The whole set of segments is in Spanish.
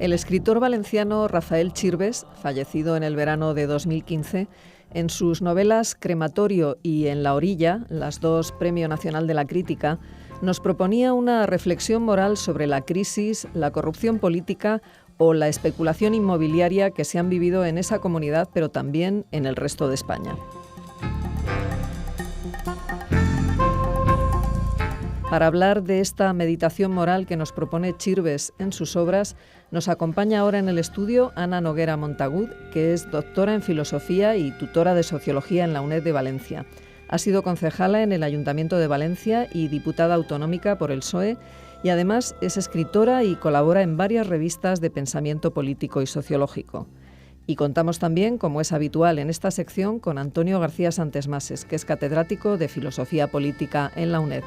El escritor valenciano Rafael Chirves, fallecido en el verano de 2015, en sus novelas Crematorio y En la orilla, las dos Premio Nacional de la Crítica, nos proponía una reflexión moral sobre la crisis, la corrupción política o la especulación inmobiliaria que se han vivido en esa comunidad, pero también en el resto de España. Para hablar de esta meditación moral que nos propone Chirves en sus obras, nos acompaña ahora en el estudio Ana Noguera Montagud, que es doctora en Filosofía y tutora de Sociología en la UNED de Valencia. Ha sido concejala en el Ayuntamiento de Valencia y diputada autonómica por el PSOE, y además es escritora y colabora en varias revistas de pensamiento político y sociológico. Y contamos también, como es habitual en esta sección, con Antonio García Santesmases, que es catedrático de Filosofía Política en la UNED.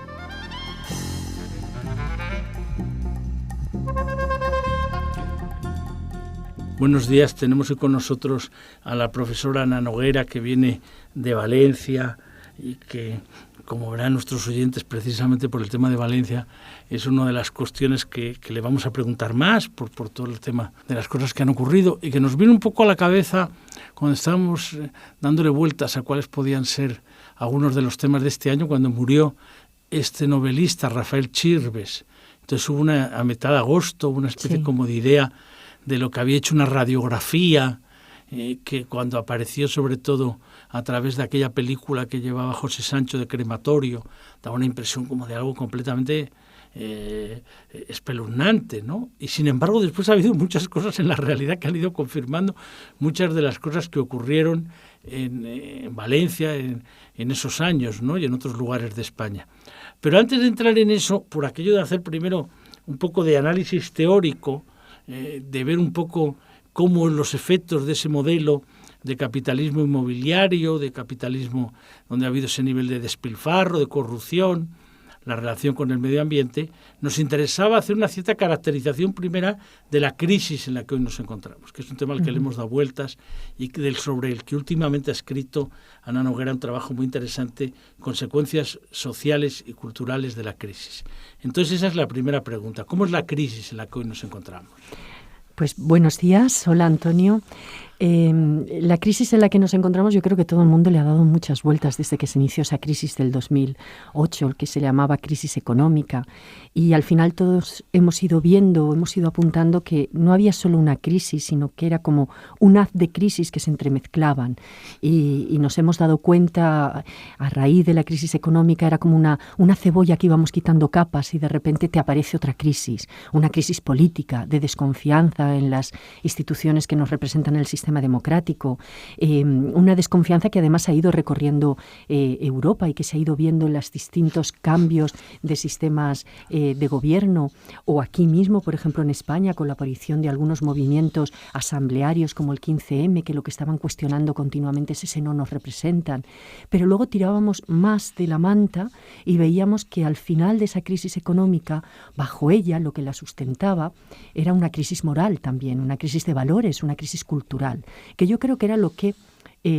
Buenos días, tenemos hoy con nosotros a la profesora Ana Noguera, que viene de Valencia y que, como verán nuestros oyentes, precisamente por el tema de Valencia, es una de las cuestiones que le vamos a preguntar más por todo el tema de las cosas que han ocurrido y que nos viene un poco a la cabeza cuando estábamos dándole vueltas a cuáles podían ser algunos de los temas de este año, cuando murió este novelista Rafael Chirves. Entonces hubo a mitad de agosto una especie como de idea de lo que había hecho una radiografía que cuando apareció sobre todo a través de aquella película que llevaba José Sancho de Crematorio, daba una impresión como de algo completamente espeluznante, ¿no? Y sin embargo después ha habido muchas cosas en la realidad que han ido confirmando muchas de las cosas que ocurrieron en Valencia en esos años, ¿no? Y en otros lugares de España. Pero antes de entrar en eso, por aquello de hacer primero un poco de análisis teórico, de ver un poco cómo los efectos de ese modelo de capitalismo inmobiliario, de capitalismo donde ha habido ese nivel de despilfarro, de corrupción, la relación con el medio ambiente, nos interesaba hacer una cierta caracterización primera de la crisis en la que hoy nos encontramos, que es un tema al que le hemos dado vueltas y sobre el que últimamente ha escrito Ana Noguera un trabajo muy interesante, Consecuencias sociales y culturales de la crisis. Entonces esa es la primera pregunta, ¿cómo es la crisis en la que hoy nos encontramos? Pues buenos días, hola Antonio. La crisis en la que nos encontramos, yo creo que todo el mundo le ha dado muchas vueltas desde que se inició esa crisis del 2008, que se llamaba crisis económica, y al final todos hemos ido apuntando que no había solo una crisis, sino que era como un haz de crisis que se entremezclaban, y nos hemos dado cuenta a raíz de la crisis económica, era como una cebolla que íbamos quitando capas y de repente te aparece otra crisis, una crisis política, de desconfianza en las instituciones que nos representan el sistema democrático, una desconfianza que además ha ido recorriendo Europa y que se ha ido viendo en los distintos cambios de sistemas de gobierno, o aquí mismo, por ejemplo, en España, con la aparición de algunos movimientos asamblearios como el 15M, que lo que estaban cuestionando continuamente es ese no nos representan. Pero luego tirábamos más de la manta y veíamos que al final de esa crisis económica, bajo ella, lo que la sustentaba era una crisis moral también, una crisis de valores, una crisis cultural, que yo creo que era lo que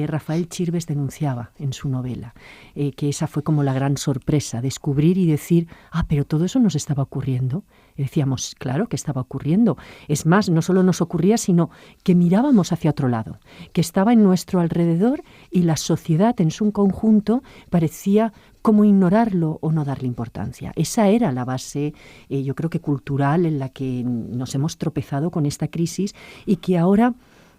Rafael Chirves denunciaba en su novela, que esa fue como la gran sorpresa, descubrir y decir, pero todo eso nos estaba ocurriendo. Y decíamos, claro que estaba ocurriendo. Es más, no solo nos ocurría, sino que mirábamos hacia otro lado, que estaba en nuestro alrededor y la sociedad en su conjunto parecía como ignorarlo o no darle importancia. Esa era la base, yo creo que cultural, en la que nos hemos tropezado con esta crisis y que ahora,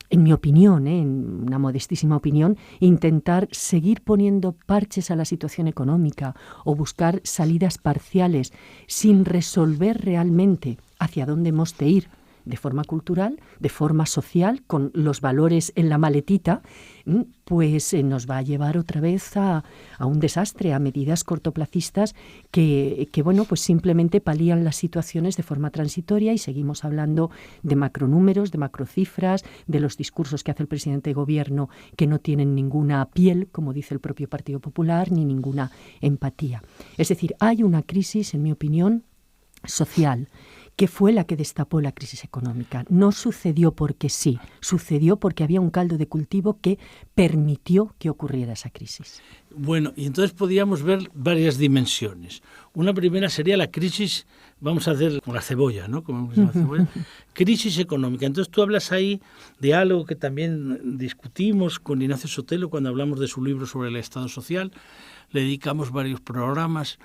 en mi opinión, en una modestísima opinión, intentar seguir poniendo parches a la situación económica o buscar salidas parciales sin resolver realmente hacia dónde hemos de ir de forma cultural, de forma social, con los valores en la maletita, pues nos va a llevar otra vez a un desastre, a medidas cortoplacistas que bueno, pues simplemente palían las situaciones de forma transitoria, y seguimos hablando de macronúmeros, de macrocifras, de los discursos que hace el presidente de gobierno que no tienen ninguna piel, como dice el propio Partido Popular, ni ninguna empatía. Es decir, hay una crisis, en mi opinión, social, que fue la que destapó la crisis económica. No sucedió porque sí, sucedió porque había un caldo de cultivo que permitió que ocurriera esa crisis. Bueno, y entonces podríamos ver varias dimensiones. Una primera sería la crisis, vamos a hacer con la cebolla, ¿no? Como la cebolla, crisis económica. Entonces tú hablas ahí de algo que también discutimos con Ignacio Sotelo cuando hablamos de su libro sobre el Estado social. Le dedicamos varios programas,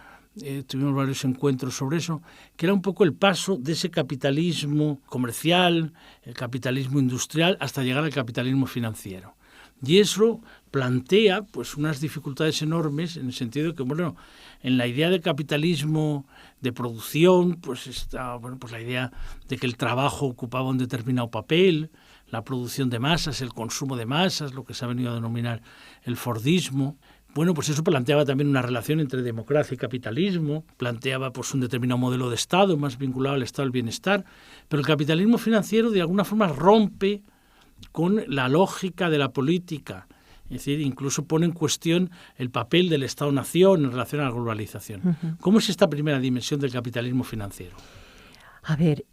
tuvimos varios encuentros sobre eso, que era un poco el paso de ese capitalismo comercial, el capitalismo industrial, hasta llegar al capitalismo financiero. Y eso plantea pues unas dificultades enormes en el sentido de que, bueno, en la idea de capitalismo de producción, pues está pues la idea de que el trabajo ocupaba un determinado papel, la producción de masas, el consumo de masas, lo que se ha venido a denominar el Fordismo. Bueno, pues eso planteaba también una relación entre democracia y capitalismo, planteaba pues un determinado modelo de Estado más vinculado al estado del bienestar, pero el capitalismo financiero de alguna forma rompe con la lógica de la política, es decir, incluso pone en cuestión el papel del Estado-nación en relación a la globalización. Uh-huh. ¿Cómo es esta primera dimensión del capitalismo financiero? A ver,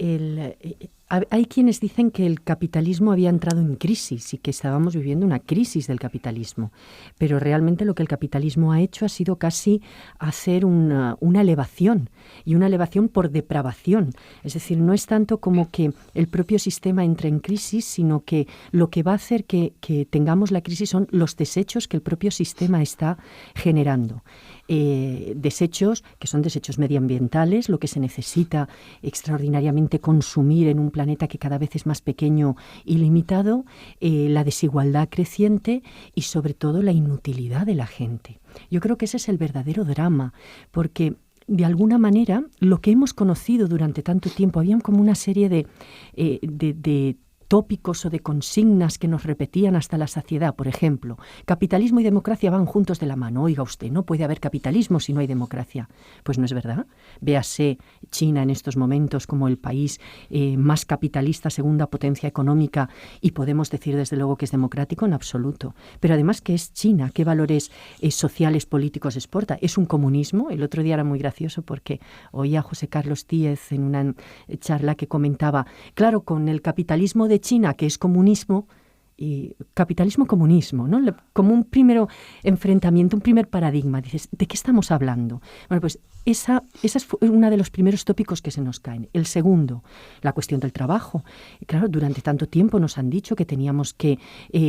hay quienes dicen que el capitalismo había entrado en crisis y que estábamos viviendo una crisis del capitalismo, pero realmente lo que el capitalismo ha hecho ha sido casi hacer una elevación, y una elevación por depravación. Es decir, no es tanto como que el propio sistema entre en crisis, sino que lo que va a hacer que tengamos la crisis son los desechos que el propio sistema está generando. Desechos que son desechos medioambientales, lo que se necesita extraordinariamente consumir en un planeta que cada vez es más pequeño y limitado, la desigualdad creciente y sobre todo la inutilidad de la gente. Yo creo que ese es el verdadero drama, porque de alguna manera lo que hemos conocido durante tanto tiempo, había como una serie de tópicos o de consignas que nos repetían hasta la saciedad. Por ejemplo, capitalismo y democracia van juntos de la mano. Oiga usted, no puede haber capitalismo si no hay democracia. Pues no es verdad. Véase China en estos momentos como el país más capitalista, segunda potencia económica, y podemos decir desde luego que es democrático en absoluto. Pero además, ¿qué es China? ¿Qué valores sociales, políticos exporta? ¿Es un comunismo? El otro día era muy gracioso porque oía a José Carlos Díez en una charla que comentaba, claro, con el capitalismo de China, que es comunismo, y capitalismo-comunismo, ¿no? Como un primer enfrentamiento, un primer paradigma. Dices, ¿de qué estamos hablando? Bueno, pues esa es uno de los primeros tópicos que se nos caen. El segundo, la cuestión del trabajo. Y claro, durante tanto tiempo nos han dicho que teníamos que,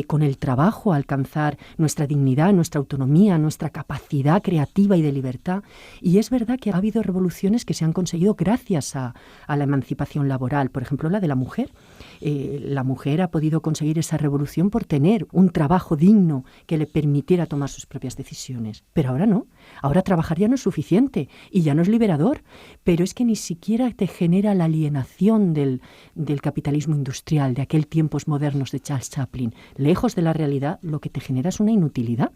con el trabajo, alcanzar nuestra dignidad, nuestra autonomía, nuestra capacidad creativa y de libertad. Y es verdad que ha habido revoluciones que se han conseguido gracias a la emancipación laboral. Por ejemplo, la de la mujer. La mujer ha podido conseguir esa revolución por tener un trabajo digno que le permitiera tomar sus propias decisiones. Pero ahora no. Ahora trabajar ya no es suficiente y ya no es liberador. Pero es que ni siquiera te genera la alienación del capitalismo industrial, de aquel tiempos modernos de Charles Chaplin. Lejos de la realidad, lo que te genera es una inutilidad.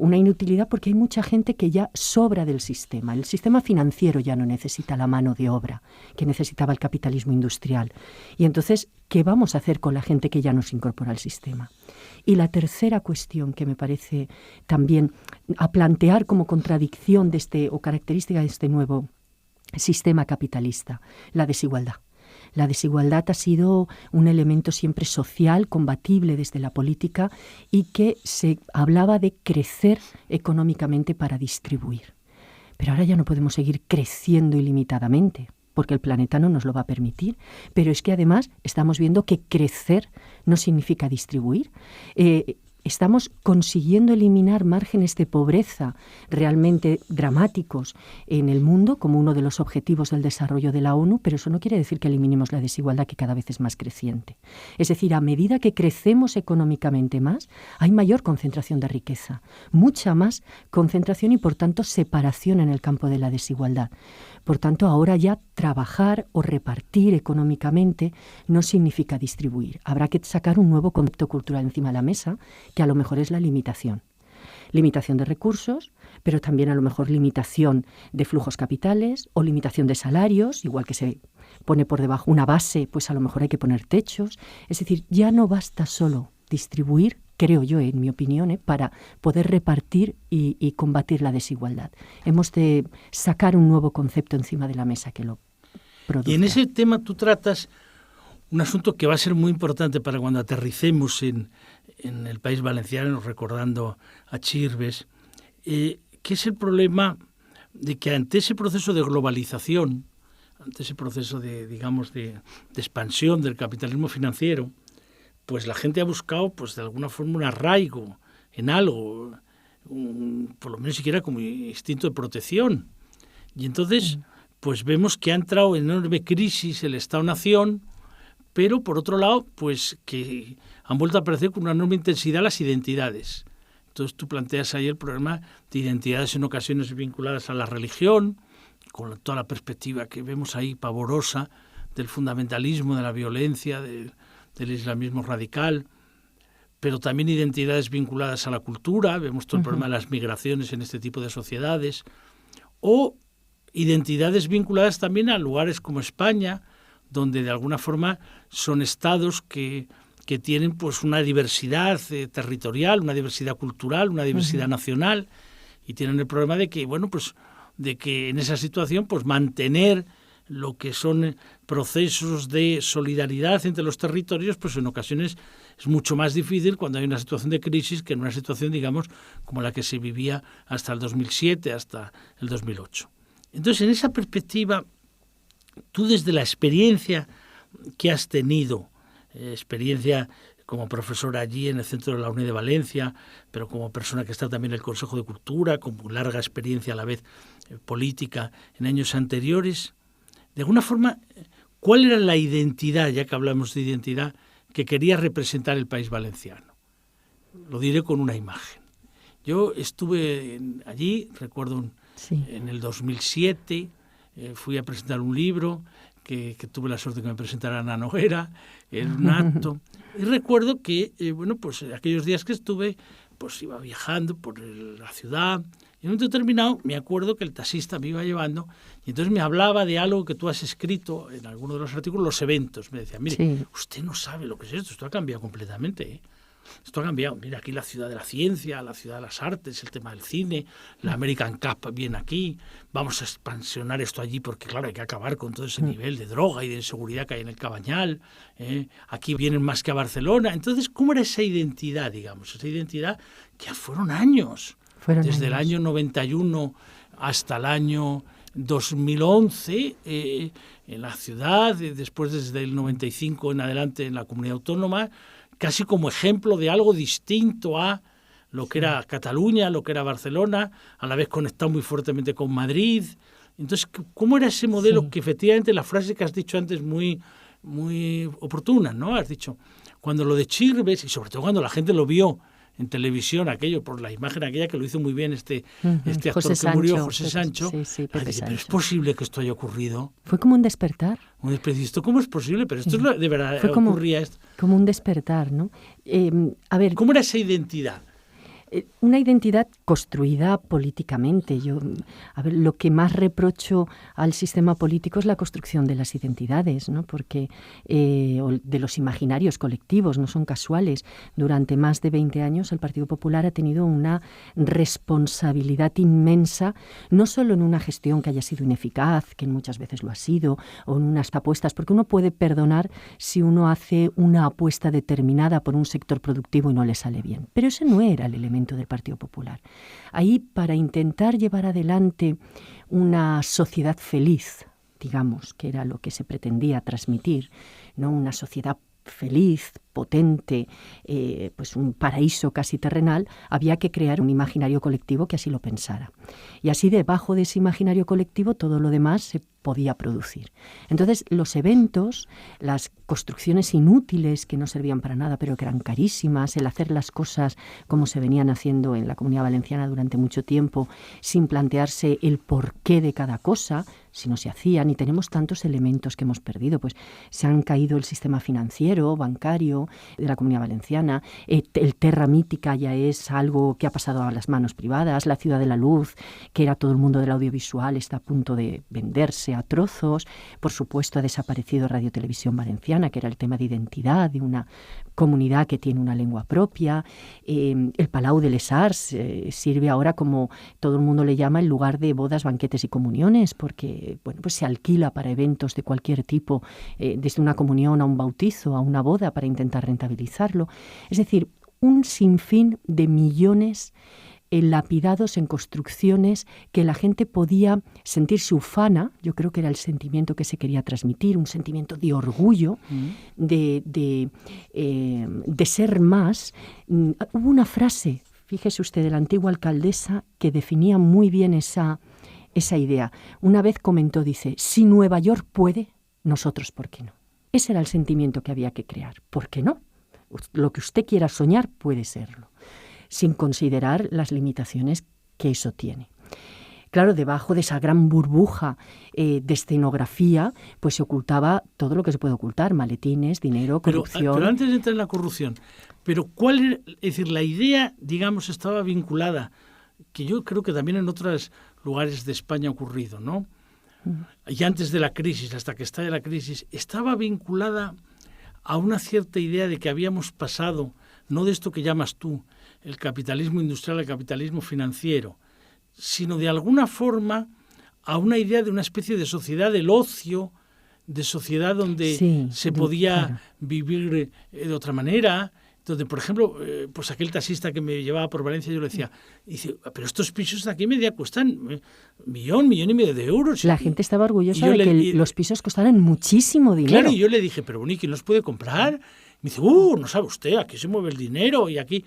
Una inutilidad porque hay mucha gente que ya sobra del sistema. El sistema financiero ya no necesita la mano de obra que necesitaba el capitalismo industrial. Y entonces, ¿qué vamos a hacer con la gente que ya nos incorpora al sistema? Y la tercera cuestión que me parece también a plantear como contradicción o característica de este nuevo sistema capitalista, la desigualdad. La desigualdad ha sido un elemento siempre social, combatible desde la política, y que se hablaba de crecer económicamente para distribuir. Pero ahora ya no podemos seguir creciendo ilimitadamente, porque el planeta no nos lo va a permitir. Pero es que además estamos viendo que crecer no significa distribuir. Estamos consiguiendo eliminar márgenes de pobreza realmente dramáticos en el mundo como uno de los objetivos del desarrollo de la ONU, pero eso no quiere decir que eliminemos la desigualdad, que cada vez es más creciente. Es decir, a medida que crecemos económicamente más, hay mayor concentración de riqueza, mucha más concentración y, por tanto, separación en el campo de la desigualdad. Por tanto, ahora ya trabajar o repartir económicamente no significa distribuir. Habrá que sacar un nuevo concepto cultural encima de la mesa, que a lo mejor es la limitación. Limitación de recursos, pero también a lo mejor limitación de flujos capitales o limitación de salarios, igual que se pone por debajo una base, pues a lo mejor hay que poner techos. Es decir, ya no basta solo distribuir, creo yo, en mi opinión, para poder repartir y combatir la desigualdad. Hemos de sacar un nuevo concepto encima de la mesa que lo produzca. Y en ese tema tú tratas un asunto que va a ser muy importante para cuando aterricemos en el País Valenciano, recordando a Chirves, que es el problema de que ante ese proceso de globalización, ante ese proceso de expansión del capitalismo financiero, pues la gente ha buscado, pues de alguna forma, un arraigo en algo, por lo menos siquiera como instinto de protección. Y entonces, pues vemos que ha entrado en enorme crisis el Estado-Nación, pero por otro lado, pues que han vuelto a aparecer con una enorme intensidad las identidades. Entonces tú planteas ahí el problema de identidades en ocasiones vinculadas a la religión, con toda la perspectiva que vemos ahí pavorosa del fundamentalismo, de la violencia, del islamismo radical, pero también identidades vinculadas a la cultura, vemos todo el problema de las migraciones en este tipo de sociedades, o identidades vinculadas también a lugares como España, donde de alguna forma son estados que tienen pues una diversidad territorial, una diversidad cultural, una diversidad nacional, y tienen el problema de que, bueno, pues de que en esa situación pues mantener lo que son procesos de solidaridad entre los territorios, pues en ocasiones es mucho más difícil cuando hay una situación de crisis que en una situación, digamos, como la que se vivía hasta el 2007, hasta el 2008. Entonces, en esa perspectiva, tú desde la experiencia que has tenido, experiencia como profesor allí en el centro de la UNED de Valencia, pero como persona que está también en el Consejo de Cultura, con larga experiencia a la vez política en años anteriores, de alguna forma, ¿cuál era la identidad, ya que hablamos de identidad, que quería representar el País Valenciano? Lo diré con una imagen. Yo estuve allí, recuerdo en el 2007, fui a presentar un libro que tuve la suerte de que me presentara Ana Noguera en un acto. Y recuerdo que, pues aquellos días que estuve, pues iba viajando por la ciudad. Y en un momento determinado me acuerdo que el taxista me iba llevando y entonces me hablaba de algo que tú has escrito en alguno de los artículos, los eventos. Me decía, mire, usted no sabe lo que es esto ha cambiado completamente, ¿eh? Esto ha cambiado. Mira, aquí la ciudad de la ciencia, la ciudad de las artes, el tema del cine, la American Cup viene aquí, vamos a expansionar esto allí porque, claro, hay que acabar con todo ese nivel de droga y de inseguridad que hay en el Cabañal. Aquí vienen más que a Barcelona. Entonces, ¿cómo era esa identidad, digamos? Esa identidad que ya fueron años. Desde el año 91 hasta el año 2011 en la ciudad, después desde el 95 en adelante en la comunidad autónoma, casi como ejemplo de algo distinto a lo que era Cataluña, lo que era Barcelona, a la vez conectado muy fuertemente con Madrid. Entonces, ¿cómo era ese modelo que efectivamente la frase que has dicho antes muy oportuna, ¿no? Has dicho, cuando lo de Chirves, y sobre todo cuando la gente lo vio en televisión, aquello, por la imagen aquella que lo hizo muy bien este actor que murió, José Sancho, pero ¿es posible que esto haya ocurrido? Fue como un despertar. ¿Esto cómo es posible? Pero esto de verdad ocurría esto. Como un despertar, ¿no? A ver, ¿cómo era esa identidad? Una identidad construida políticamente. Lo que más reprocho al sistema político es la construcción de las identidades, ¿no? Porque de los imaginarios colectivos, no son casuales. Durante más de 20 años el Partido Popular ha tenido una responsabilidad inmensa, no solo en una gestión que haya sido ineficaz, que muchas veces lo ha sido, o en unas apuestas, porque uno puede perdonar si uno hace una apuesta determinada por un sector productivo y no le sale bien. Pero ese no era el elemento del Partido Popular. Ahí, para intentar llevar adelante una sociedad feliz, digamos, que era lo que se pretendía transmitir, ¿no? Una sociedad feliz, potente, pues un paraíso casi terrenal, había que crear un imaginario colectivo que así lo pensara. Y así, debajo de ese imaginario colectivo, todo lo demás se podía producir. Entonces, los eventos, las construcciones inútiles que no servían para nada, pero que eran carísimas, el hacer las cosas como se venían haciendo en la Comunidad Valenciana durante mucho tiempo, sin plantearse el porqué de cada cosa, si no se hacían, y tenemos tantos elementos que hemos perdido, pues se han caído el sistema financiero, bancario, Toledo, de la Comunidad Valenciana. El Terra Mítica ya es algo que ha pasado a las manos privadas. La Ciudad de la Luz, que era todo el mundo del audiovisual, está a punto de venderse a trozos. Por supuesto, ha desaparecido Radio Televisión Valenciana, que era el tema de identidad de una comunidad que tiene una lengua propia. El Palau de les Arts sirve ahora, como todo el mundo le llama, el lugar de bodas, banquetes y comuniones, porque pues se alquila para eventos de cualquier tipo, desde una comunión a un bautizo, a una boda, para intentar rentabilizarlo. Es decir, un sinfín de millones lapidados en construcciones que la gente podía sentirse ufana. Yo creo que era el sentimiento que se quería transmitir, un sentimiento de orgullo, de ser más. Hubo una frase, fíjese usted, de la antigua alcaldesa que definía muy bien esa idea. Una vez comentó, dice, si Nueva York puede, nosotros, ¿por qué no? Ese era el sentimiento que había que crear. ¿Por qué no? Lo que usted quiera soñar puede serlo, sin considerar las limitaciones que eso tiene. Claro, debajo de esa gran burbuja de escenografía, pues se ocultaba todo lo que se puede ocultar: maletines, dinero, corrupción. Pero antes de entrar en la corrupción, es decir, la idea, digamos, estaba vinculada, que yo creo que también en otros lugares de España ha ocurrido, ¿no? Y antes de la crisis, hasta que estalla la crisis, estaba vinculada a una cierta idea de que habíamos pasado, no de esto que llamas tú, el capitalismo industrial al capitalismo financiero, sino de alguna forma a una idea de una especie de sociedad del ocio, de sociedad donde se podía vivir de otra manera, donde, por ejemplo, pues aquel taxista que me llevaba por Valencia, yo le decía, dice, pero estos pisos de aquí media cuestan millón y medio de euros. La gente estaba orgullosa de que los pisos costaran muchísimo dinero. Claro, y yo le dije, pero bueno, ¿y quién los puede comprar? Me dice, no sabe usted, aquí se mueve el dinero y aquí...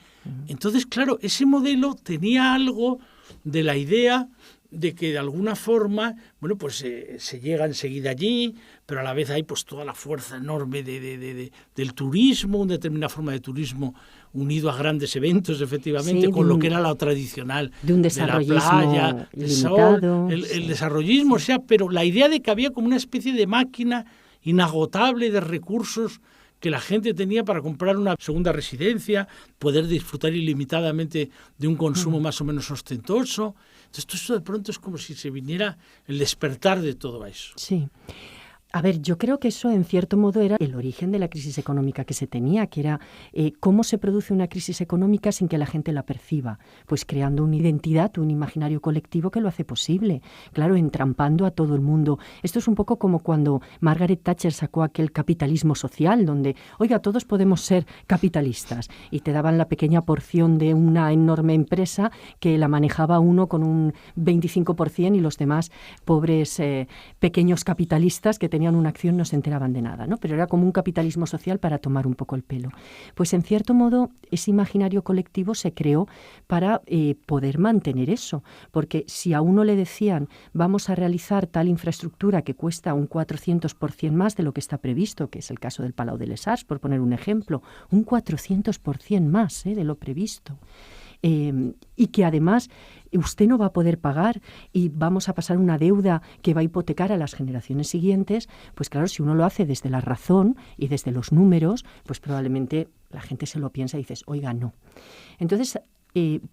Entonces, claro, ese modelo tenía algo de la idea de que de alguna forma, bueno, pues se llega enseguida allí, pero a la vez hay pues toda la fuerza enorme del turismo, una determinada forma de turismo unido a grandes eventos, efectivamente, con lo que era lo tradicional de un desarrollismo de la playa, limitado, el desarrollismo, o sea, pero la idea de que había como una especie de máquina inagotable de recursos que la gente tenía para comprar una segunda residencia, poder disfrutar ilimitadamente de un consumo más o menos ostentoso. Entonces, todo eso de pronto es como si se viniera el despertar de todo eso. Sí. A ver, yo creo que eso en cierto modo era el origen de la crisis económica que se tenía, que era cómo se produce una crisis económica sin que la gente la perciba, pues creando una identidad, un imaginario colectivo que lo hace posible, claro, entrampando a todo el mundo. Esto es un poco como cuando Margaret Thatcher sacó aquel capitalismo social, donde, oiga, todos podemos ser capitalistas, y te daban la pequeña porción de una enorme empresa que la manejaba uno con un 25% y los demás pobres pequeños capitalistas que tenían una acción no se enteraban de nada, ¿no? Pero era como un capitalismo social para tomar un poco el pelo. Pues en cierto modo ese imaginario colectivo se creó para poder mantener eso, porque si a uno le decían vamos a realizar tal infraestructura que cuesta un 400% más de lo que está previsto, que es el caso del Palau de les Arts, por poner un ejemplo, un 400% más de lo previsto. Y que además usted no va a poder pagar y vamos a pasar una deuda que va a hipotecar a las generaciones siguientes, pues claro, si uno lo hace desde la razón y desde los números, pues probablemente la gente se lo piensa y dices, oiga, no. Entonces,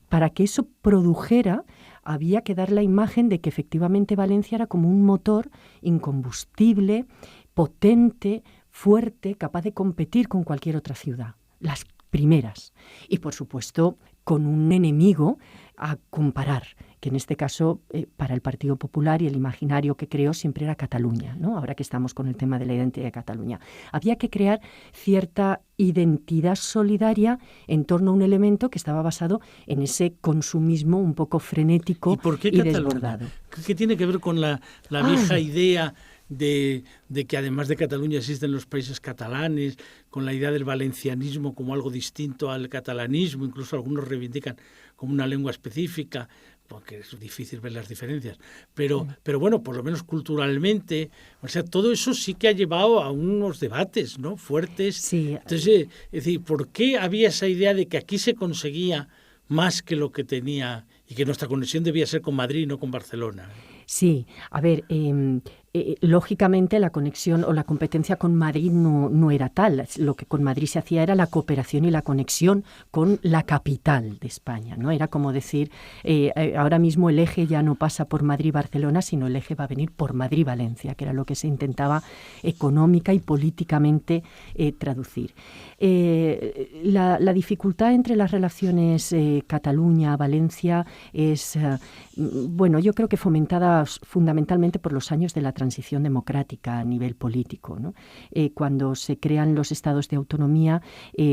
para que eso produjera, había que dar la imagen de que efectivamente Valencia era como un motor incombustible, potente, fuerte, capaz de competir con cualquier otra ciudad. Las primeras. Y por supuesto, con un enemigo a comparar, que en este caso para el Partido Popular y el imaginario que creó siempre era Cataluña, ¿no? Ahora que estamos con el tema de la identidad de Cataluña. Había que crear cierta identidad solidaria en torno a un elemento que estaba basado en ese consumismo un poco frenético y desbordado. ¿Qué tiene que ver con la vieja idea de que además de Cataluña existen los países catalanes, con la idea del valencianismo como algo distinto al catalanismo? Incluso algunos reivindican como una lengua específica, porque es difícil ver las diferencias, pero bueno, por lo menos culturalmente, o sea, todo eso sí que ha llevado a unos debates, ¿no?, fuertes. Sí. Entonces, es decir, ¿por qué había esa idea de que aquí se conseguía más que lo que tenía y que nuestra conexión debía ser con Madrid, no con Barcelona? Sí, a ver, lógicamente la conexión o la competencia con Madrid no era tal. Lo que con Madrid se hacía era la cooperación y la conexión con la capital de España, ¿no? Era como decir, ahora mismo el eje ya no pasa por Madrid-Barcelona, sino el eje va a venir por Madrid-Valencia, que era lo que se intentaba económica y políticamente traducir. La dificultad entre las relaciones Cataluña-Valencia es, bueno, yo creo que fomentada fundamentalmente por los años de la transición democrática a nivel político, ¿no? Cuando se crean los estados de autonomía,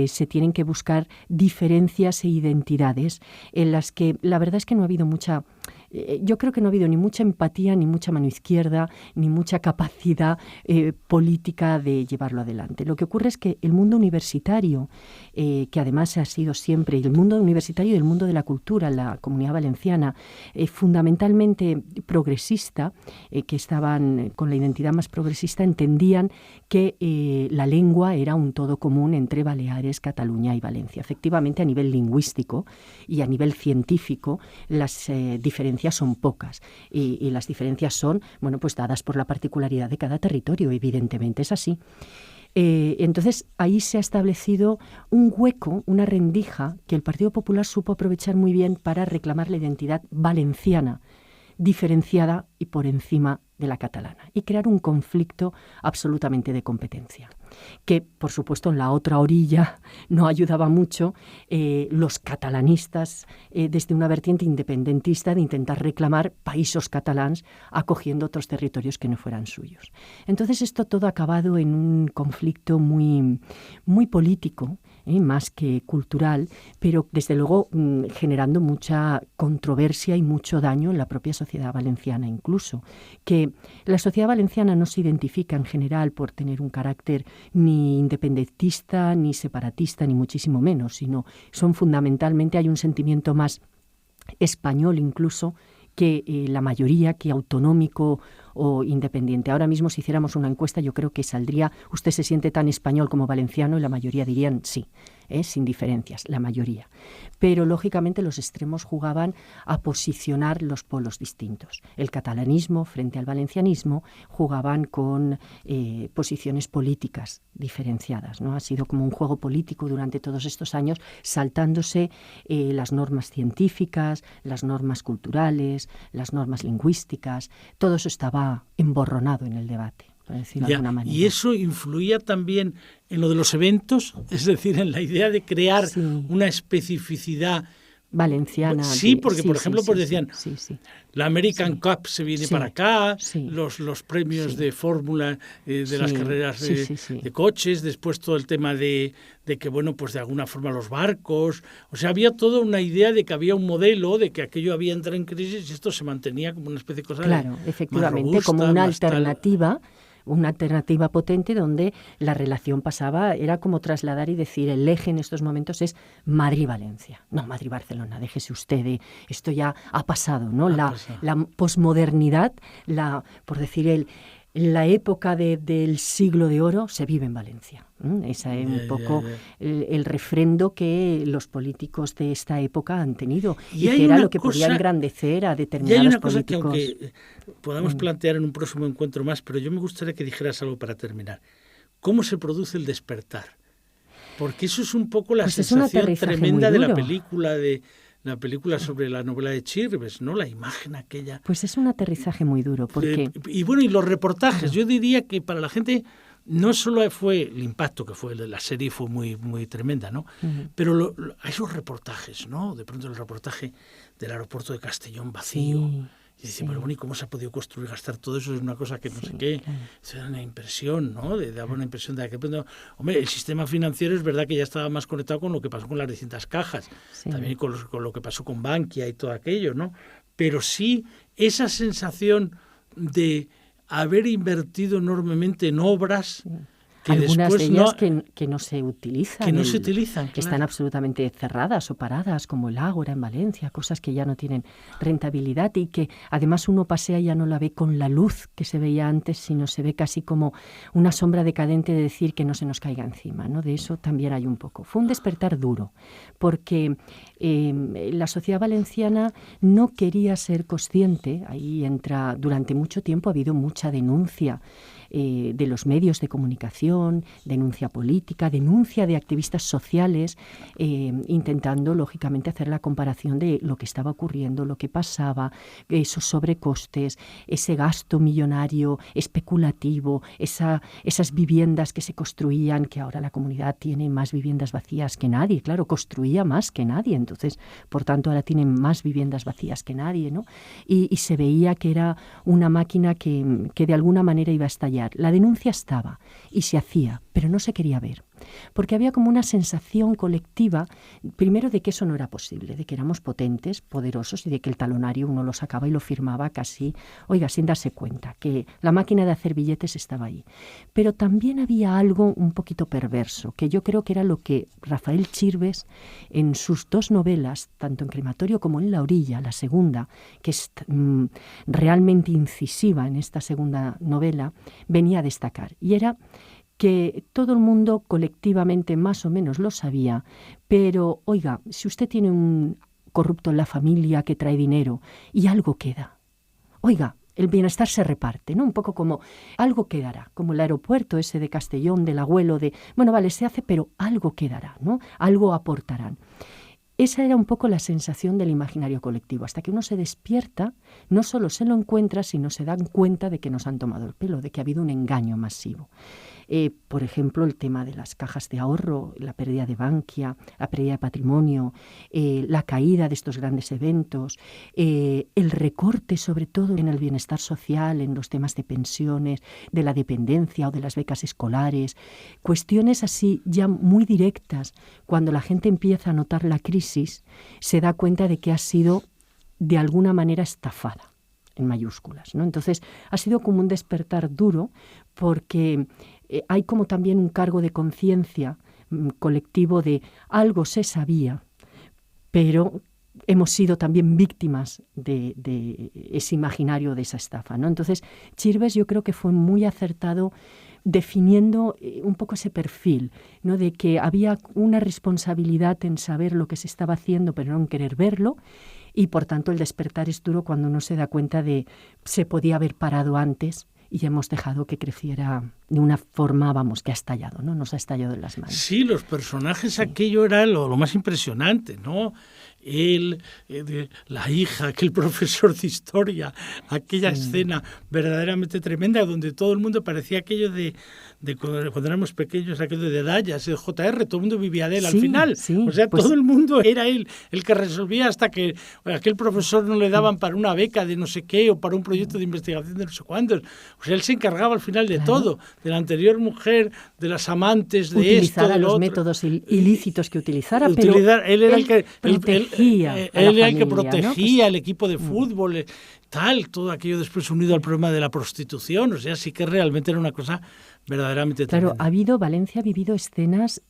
se tienen que buscar diferencias e identidades en las que la verdad es que no ha habido mucha... Yo creo que no ha habido ni mucha empatía, ni mucha mano izquierda, ni mucha capacidad política de llevarlo adelante. Lo que ocurre es que el mundo universitario, que además ha sido siempre, el mundo universitario y el mundo de la cultura, la Comunidad Valenciana, fundamentalmente progresista, que estaban con la identidad más progresista, entendían que la lengua era un todo común entre Baleares, Cataluña y Valencia. Efectivamente, a nivel lingüístico y a nivel científico, las diferencias son pocas y las diferencias son, bueno, pues dadas por la particularidad de cada territorio, evidentemente es así. Entonces ahí se ha establecido un hueco, una rendija que el Partido Popular supo aprovechar muy bien para reclamar la identidad valenciana, diferenciada y por encima de la catalana, y crear un conflicto absolutamente de competencia, que por supuesto en la otra orilla no ayudaba mucho los catalanistas desde una vertiente independentista de intentar reclamar països catalans acogiendo otros territorios que no fueran suyos. Entonces esto todo ha acabado en un conflicto muy, muy político, más que cultural, pero desde luego generando mucha controversia y mucho daño en la propia sociedad valenciana incluso, que la sociedad valenciana no se identifica en general por tener un carácter ni independentista, ni separatista, ni muchísimo menos, sino son fundamentalmente, hay un sentimiento más español incluso que la mayoría, que autonómico o independiente. Ahora mismo si hiciéramos una encuesta yo creo que saldría, ¿usted se siente tan español como valenciano? Y la mayoría dirían sí, sin diferencias, la mayoría. Pero lógicamente los extremos jugaban a posicionar los polos distintos. El catalanismo frente al valencianismo jugaban con posiciones políticas diferenciadas, ¿no? Ha sido como un juego político durante todos estos años, saltándose las normas científicas, las normas culturales, las normas lingüísticas. Todo eso estaba emborronado en el debate, por decirlo de alguna manera. ¿Y eso influía también en lo de los eventos? Es decir, en la idea de crear una especificidad valenciana. Sí, porque por ejemplo pues decían la American Cup se viene para acá, los premios de fórmula de las carreras de coches, después todo el tema de que, bueno, pues de alguna forma los barcos, o sea, había toda una idea de que había un modelo, de que aquello había entrado en crisis y esto se mantenía como una especie de cosa efectivamente, más robusta, como una alternativa. Una alternativa potente donde la relación pasaba, era como trasladar y decir, el eje en estos momentos es Madrid-Valencia, no Madrid-Barcelona, déjese usted, esto ya ha pasado, ¿no? La posmodernidad, por decir la época del siglo de oro se vive en Valencia. Esa es un poco el refrendo que los políticos de esta época han tenido y que era lo que podía engrandecer a determinados políticos. Y hay una cosa que aunque podamos plantear en un próximo encuentro más, pero yo me gustaría que dijeras algo para terminar. ¿Cómo se produce el despertar? Porque eso es un poco la sensación tremenda de la película sobre la novela de Chirves, ¿no? La imagen aquella. Pues es un aterrizaje muy duro. Porque... Y bueno, y los reportajes. Yo diría que para la gente no solo fue el impacto que fue de la serie, fue muy, muy tremenda, ¿no? Pero esos reportajes, ¿no? De pronto el reportaje del aeropuerto de Castellón vacío. Y dice, pero bueno, ¿y cómo se ha podido construir, gastar todo eso? Es una cosa que no sé qué. Claro. Eso da una impresión, ¿no? Daba una impresión de que, hombre, el sistema financiero es verdad que ya estaba más conectado con lo que pasó con las distintas cajas, también con lo que pasó con Bankia y todo aquello, ¿no? Pero sí, esa sensación de haber invertido enormemente en obras algunas de ellas que no se utilizan. Que no se utilizan, que están absolutamente cerradas o paradas, como el Ágora en Valencia, cosas que ya no tienen rentabilidad y que además uno pasea y ya no la ve con la luz que se veía antes, sino se ve casi como una sombra decadente de decir que no se nos caiga encima, ¿no? De eso también hay un poco. Fue un despertar duro, porque la sociedad valenciana no quería ser consciente. Ahí entra, durante mucho tiempo ha habido mucha denuncia de los medios de comunicación, denuncia política, denuncia de activistas sociales, intentando, lógicamente, hacer la comparación de lo que estaba ocurriendo, lo que pasaba, esos sobrecostes, ese gasto millonario especulativo, esas viviendas que se construían, que ahora la comunidad tiene más viviendas vacías que nadie, claro, construía más que nadie, entonces, por tanto, ahora tienen más viviendas vacías que nadie, ¿no? Y se veía que era una máquina que de alguna manera iba a estallar. La denuncia estaba y se hacía, pero no se quería ver, porque había como una sensación colectiva, primero de que eso no era posible, de que éramos potentes, poderosos y de que el talonario uno lo sacaba y lo firmaba casi, sin darse cuenta, que la máquina de hacer billetes estaba ahí. Pero también había algo un poquito perverso, que yo creo que era lo que Rafael Chirves, en sus dos novelas, tanto en Crematorio como en La orilla, la segunda, que es realmente incisiva en esta segunda novela, venía a destacar. Y era que todo el mundo colectivamente más o menos lo sabía, pero, si usted tiene un corrupto en la familia que trae dinero y algo queda, el bienestar se reparte, ¿no? Un poco como algo quedará, como el aeropuerto ese de Castellón, del abuelo, se hace, pero algo quedará, ¿no? Algo aportarán. Esa era un poco la sensación del imaginario colectivo. Hasta que uno se despierta, no solo se lo encuentra, sino se dan cuenta de que nos han tomado el pelo, de que ha habido un engaño masivo. Por ejemplo, el tema de las cajas de ahorro, la pérdida de Bankia, la pérdida de patrimonio, la caída de estos grandes eventos, el recorte sobre todo en el bienestar social, en los temas de pensiones, de la dependencia o de las becas escolares, cuestiones así ya muy directas. Cuando la gente empieza a notar la crisis, se da cuenta de que ha sido de alguna manera estafada, en mayúsculas, ¿no? Entonces ha sido como un despertar duro, porque hay como también un cargo de conciencia colectivo de algo se sabía, pero hemos sido también víctimas de ese imaginario, de esa estafa, ¿no? Entonces Chirves yo creo que fue muy acertado definiendo un poco ese perfil, ¿no? De que había una responsabilidad en saber lo que se estaba haciendo, pero no en querer verlo, y por tanto el despertar es duro cuando uno se da cuenta de se podía haber parado antes y hemos dejado que creciera de una forma, que ha estallado, ¿no? Nos ha estallado en las manos. Sí, los personajes, sí. Aquello era lo más impresionante, ¿no? Él, la hija, aquel profesor de historia, aquella escena verdaderamente tremenda donde todo el mundo parecía aquello de cuando éramos pequeños, aquello de Dallas, el JR, todo el mundo vivía de él al final. Sí, todo el mundo era él el que resolvía hasta que aquel profesor no le daban para una beca de no sé qué o para un proyecto de investigación de no sé cuántos. Él se encargaba al final de todo, de la anterior mujer, de las amantes, de utilizara esto, de los otro. Métodos ilícitos que utilizara, pero él era el que protegía él era el que familia, protegía al equipo de fútbol, todo aquello después unido al problema de la prostitución, sí que realmente era una cosa verdaderamente tremenda. Claro, Valencia ha vivido escenas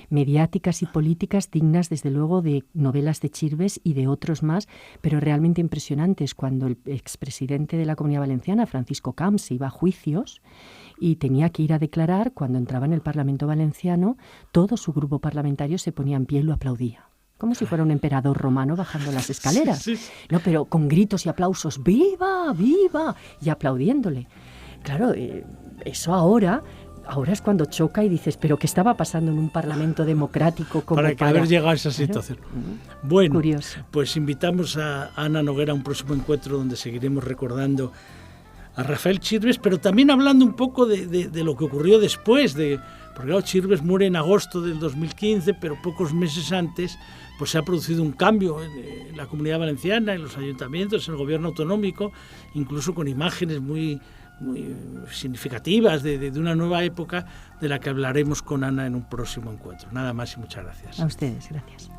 mediáticas y políticas dignas, desde luego, de novelas de Chirves y de otros más, pero realmente impresionantes. Cuando el expresidente de la Comunidad Valenciana, Francisco Camps, iba a juicios y tenía que ir a declarar, cuando entraba en el Parlamento Valenciano, todo su grupo parlamentario se ponía en pie y lo aplaudía, como si fuera un emperador romano bajando las escaleras, sí. ¿No? Pero con gritos y aplausos, ¡viva, viva!, y aplaudiéndole. Claro, eso ahora es cuando choca y dices, ¿pero qué estaba pasando en un parlamento democrático? Para haber llegado a esa situación. Bueno, curioso. Pues invitamos a Ana Noguera a un próximo encuentro donde seguiremos recordando a Rafael Chirves, pero también hablando un poco de lo que ocurrió después, porque Chirves muere en agosto del 2015, pero pocos meses antes pues se ha producido un cambio en la Comunidad Valenciana, en los ayuntamientos, en el gobierno autonómico, incluso con imágenes muy significativas de una nueva época de la que hablaremos con Ana en un próximo encuentro. Nada más y muchas gracias. A ustedes, gracias.